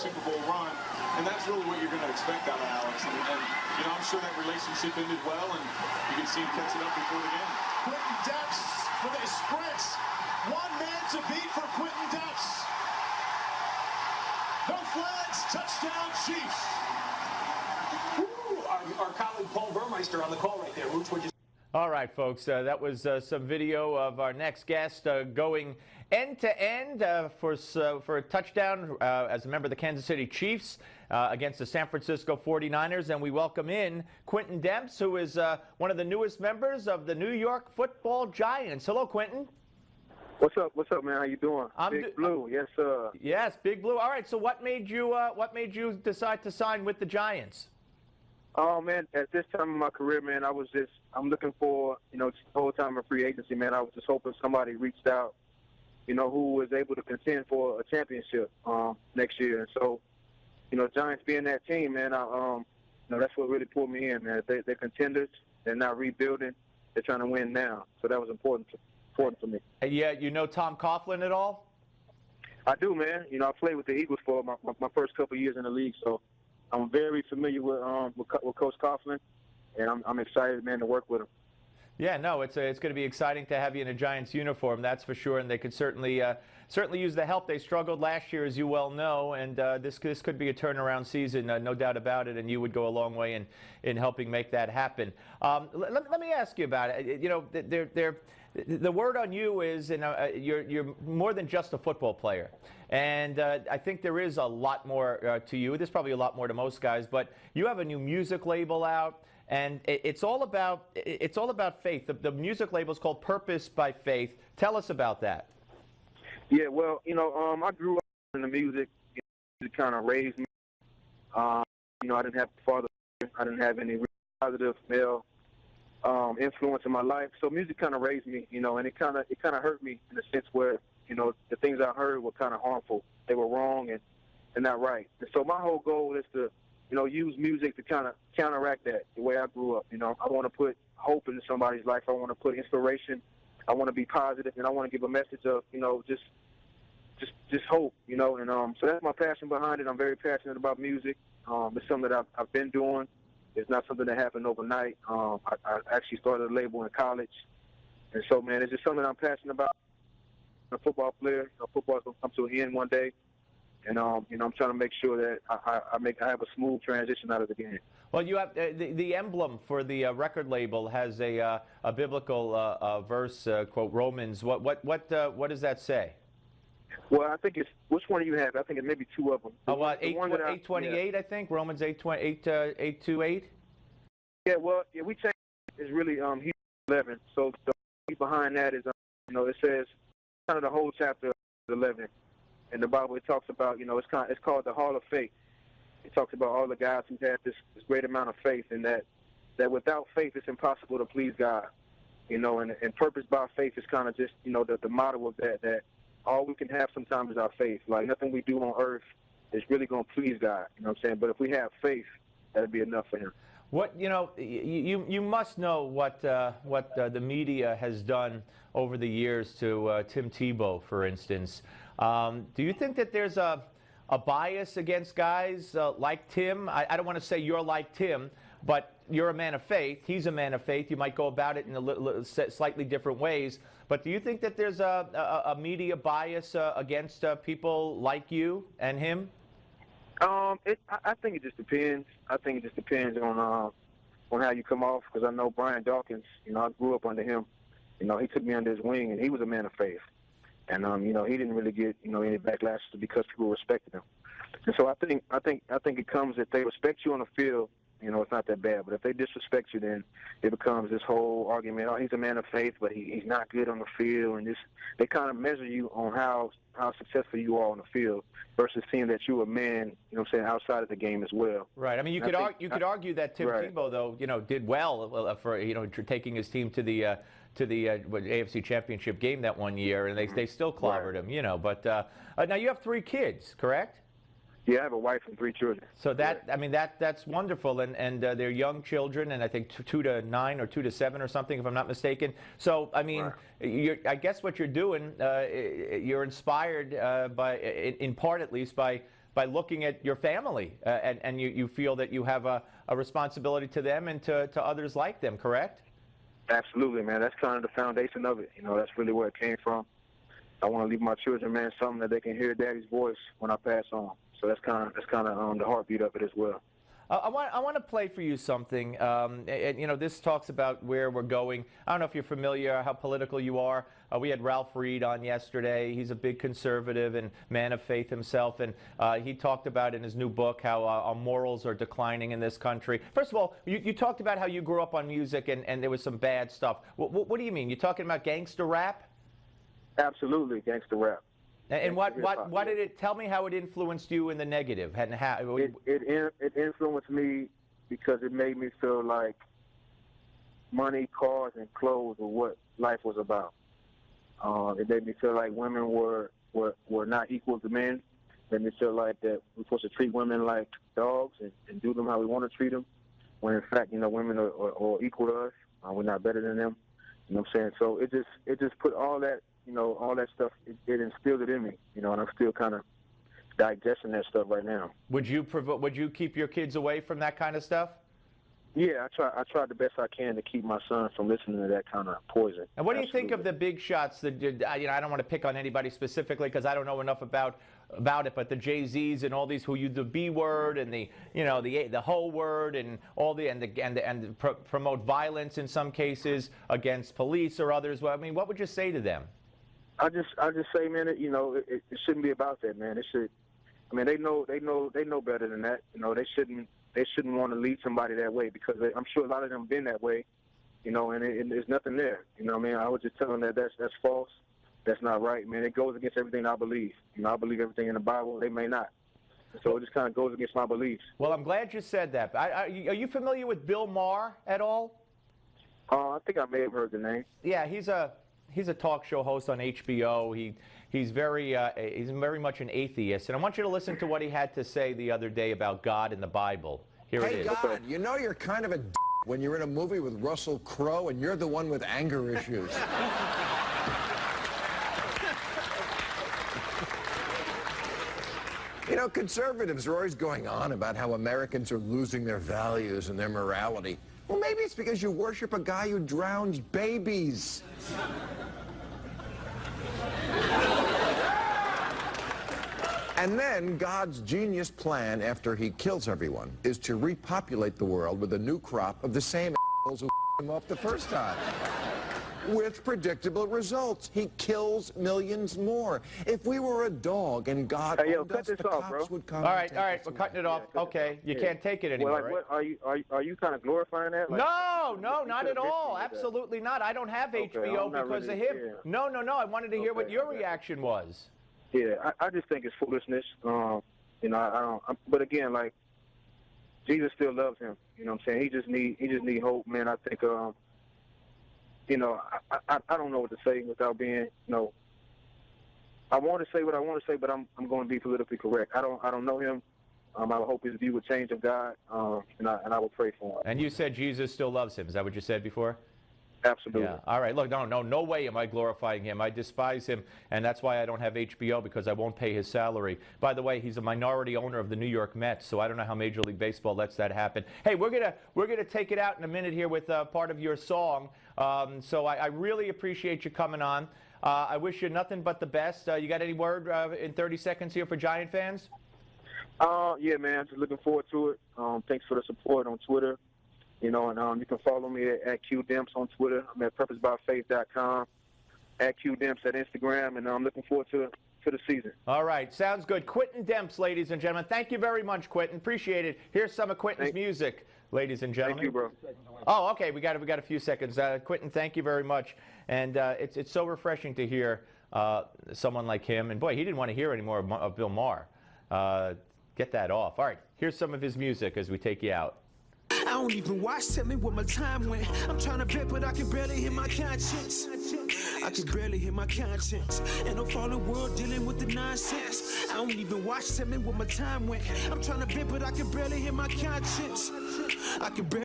Super Bowl run, and that's really what you're going to expect out of Alex. And you know, I'm sure that relationship ended well, and you can see him catch it up before the game. Quintin Demps for the sprints. One man to beat for Quintin Demps. No flags, touchdown Chiefs. Ooh, our colleague Paul Burmeister on the call right there. Roots, what'd you say? All right, folks, that was some video of our next guest going end-to-end for a touchdown as a member of the Kansas City Chiefs against the San Francisco 49ers. And we welcome in Quintin Demps, who is one of the newest members of the New York Football Giants. Hello, Quintin. What's up? What's up, man? How you doing? Big Blue, yes, sir. Yes, Big Blue. All right. So, what made you decide to sign with the Giants? Oh man, at this time in my career, man, I'm looking for, just the whole time in free agency, man. I was just hoping somebody reached out, who was able to contend for a championship next year. And so, Giants being that team, man, that's what really pulled me in, man. They're contenders. They're not rebuilding. They're trying to win now. So that was important for me. Yeah, you know Tom Coughlin at all? I do, man. I played with the Eagles for my first couple of years in the league, so I'm very familiar with Coach Coughlin, and I'm excited, man, to work with him. Yeah, no, it's going to be exciting to have you in a Giants uniform, that's for sure, and they could certainly use the help. They struggled last year, as you well know, and this could be a turnaround season, no doubt about it, and you would go a long way in helping make that happen. Let me ask you about it. The word on you is you're more than just a football player, and I think there is a lot more to you. There's probably a lot more to most guys, but you have a new music label out. And it's all about faith. The music label is called Purpose by Faith. Tell us about that. Yeah, well, I grew up in the music. It kind of raised me. I didn't have a father. I didn't have any positive male influence in my life. So music kind of raised me, and it kind of hurt me in the sense where, the things I heard were kind of harmful. They were wrong and not right. And so my whole goal is to use music to kind of counteract that, the way I grew up. I want to put hope into somebody's life. I want to put inspiration. I want to be positive, and I want to give a message of, just hope, and so that's my passion behind it. I'm very passionate about music. It's something that I've been doing. It's not something that happened overnight. I actually started a label in college, and so, man, it's just something I'm passionate about. I'm a football player. Football's going to come to an end one day. And I'm trying to make sure that I have a smooth transition out of the game. Well, you have the emblem for the record label has a biblical verse, quote Romans. What does that say? Well, I think it's, which one do you have? I think it may be two of them. Oh, 8:28, I think Romans 8:28. Yeah, well, we changed. It's really Hebrews 11. So the behind that is it says kind of the whole chapter of 11. In the Bible, it talks about, it's called the Hall of Faith. It talks about all the guys who had this great amount of faith, and that without faith, it's impossible to please God. And purpose by faith is kind of just, the motto of that all we can have sometimes is our faith. Like, nothing we do on earth is really going to please God. You know what I'm saying? But if we have faith, that'll be enough for him. What you must know what the media has done over the years to Tim Tebow, for instance. Do you think that there's a bias against guys like Tim? I don't want to say you're like Tim, but you're a man of faith. He's a man of faith. You might go about it in slightly different ways. But do you think that there's a media bias against people like you and him? I think it just depends. I think it just depends on how you come off. Because I know Brian Dawkins. I grew up under him. He took me under his wing, and he was a man of faith. And he didn't really get any backlash because people respected him. And so I think it comes if they respect you on the field. It's not that bad. But if they disrespect you, then it becomes this whole argument. Oh, he's a man of faith, but he's not good on the field. And they kind of measure you on how successful you are on the field versus seeing that you're a man, outside of the game as well. Right. I mean, you could argue that Tim Tebow, though, did well for taking his team to the AFC Championship game that one year, and they still clobbered him, But now you have 3 kids, correct? Yeah, I have a wife and 3 children. So that's wonderful, and they're young children, and I think 2 to 9 or 2 to 7 or something, if I'm not mistaken. So I mean, I guess what you're doing, you're inspired in part at least by by looking at your family, and you feel that you have a responsibility to them and to others like them, correct? Absolutely, man. That's kind of the foundation of it. You know, that's really where it came from. I want to leave my children, man, something that they can hear Daddy's voice when I pass on. So that's kind of the heartbeat of it as well. I want to play for you something. And, you know, this talks about where we're going. I don't know if you're familiar how political you are. We had Ralph Reed on yesterday. He's a big conservative and man of faith himself, and he talked about in his new book how our morals are declining in this country. First of all, you talked about how you grew up on music and there was some bad stuff. What do you mean? You're talking about gangster rap? Absolutely, gangster rap. And what did it tell me how it influenced you in the negative? And how it influenced me because it made me feel like money, cars, and clothes were what life was about. It made me feel like women were not equal to men. It made me feel like that we're supposed to treat women like dogs and do them how we want to treat them. When in fact, you know, women are equal to us. We're not better than them. You know what I'm saying? So it just put all that. You know, all that stuff, it instilled it in me, you know, and I'm still kind of digesting that stuff right now. Would you keep your kids away from that kind of stuff? Yeah, I try the best I can to keep my son from listening to that kind of poison. And what do you think of the big shots that, you know, I don't want to pick on anybody specifically because I don't know enough about it, but the Jay-Z's and all these who use the B word and the, you know, the whole word and all and promote violence in some cases against police or others. Well, I mean, what would you say to them? I just say, man, it shouldn't be about that, man. It should. I mean, they know better than that. You know, they shouldn't want to lead somebody that way because I'm sure a lot of them been that way. You know, and there's nothing there. You know what I mean? I was just telling them that that's false. That's not right, man. It goes against everything I believe. You know, I believe everything in the Bible. They may not. So it just kind of goes against my beliefs. Well, I'm glad you said that. Are you familiar with Bill Maher at all? I think I may have heard the name. Yeah, he's a talk show host on HBO. He's very much an atheist, and I want you to listen to what he had to say the other day about God and the Bible. Here it is. Hey, God, you know you're kind of a when you're in a movie with Russell Crowe and you're the one with anger issues. You know, conservatives are always going on about how Americans are losing their values and their morality. Well, maybe it's because you worship a guy who drowns babies. And then God's genius plan after he kills everyone is to repopulate the world with a new crop of the same assholes who him off the first time. With predictable results. He kills millions more. If we were a dog and God owned us, the cops would come. All right, we're cutting it off. Okay, you can't take it anymore, well, right? Are you kind of glorifying that? Like, no, not at all. Absolutely not. I don't have HBO because of him. Yeah. No. I wanted to hear what your reaction was. Yeah, I just think it's foolishness. You know, but again, like, Jesus still loves him. You know what I'm saying? He just need hope, man. I think, you know, I don't know what to say without being, you know, I want to say what I want to say, but I'm going to be politically correct. I don't know him. I hope his view would change of God, and I will pray for him. And you said Jesus still loves him. Is that what you said before? Absolutely. Yeah. All right. Look, no way am I glorifying him. I despise him, and that's why I don't have HBO, because I won't pay his salary. By the way, he's a minority owner of the New York Mets, so I don't know how Major League Baseball lets that happen. Hey, we're gonna take it out in a minute here with part of your song. So I really appreciate you coming on. I wish you nothing but the best. You got any word in 30 seconds here for Giant fans? Yeah, man. Just looking forward to it. Thanks for the support on Twitter. You know, and you can follow me at QDemps on Twitter. I'm at purposebyfaith.com, at QDemps at Instagram, and I'm looking forward to the season. All right, sounds good. Quintin Demps, ladies and gentlemen. Thank you very much, Quintin. Appreciate it. Here's some of Quintin's music, ladies and gentlemen. Thank you, bro. Oh, okay. We got a few seconds. Quintin, thank you very much. And it's so refreshing to hear someone like him. And boy, he didn't want to hear any more of Bill Maher. Get that off. All right, here's some of his music as we take you out. I don't even watch, tell me where my time went. I'm trying to bet, but I can barely hear my conscience. I can barely hear my conscience. And no fallen world dealing with the nonsense. I don't even watch, tell me where my time went. I'm trying to bet, but I can barely hear my conscience. I can barely